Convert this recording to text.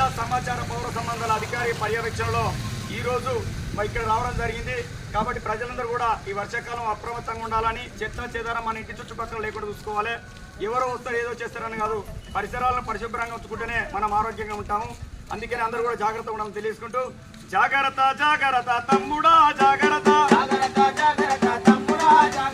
జిల్లా సమాచార పౌర సంబంధాల అధికారి పర్యవేక్షణలో ఈరోజు ఇక్కడ రావడం జరిగింది. కాబట్టి ప్రజలందరూ కూడా ఈ వర్షాకాలం అప్రమత్తంగా ఉండాలని, చెత్త చెదారం మన ఇంటి చుట్టుపక్కల లేకుండా చూసుకోవాలి. ఎవరో వస్తారు ఏదో చేస్తారని కాదు, పరిసరాలను పరిశుభ్రంగా ఉంచుకుంటేనే మనం ఆరోగ్యంగా ఉంటాము. అందుకని అందరూ కూడా జాగ్రత్తగా ఉండాలని తెలియజేసుకుంటూ, జాగ్రత్త జాగ్రత్త తమ్ముడా జాగ్రత్త, జాగ్రత్త జాగ్రత్త తమ్ముడా జాగ్రత్త.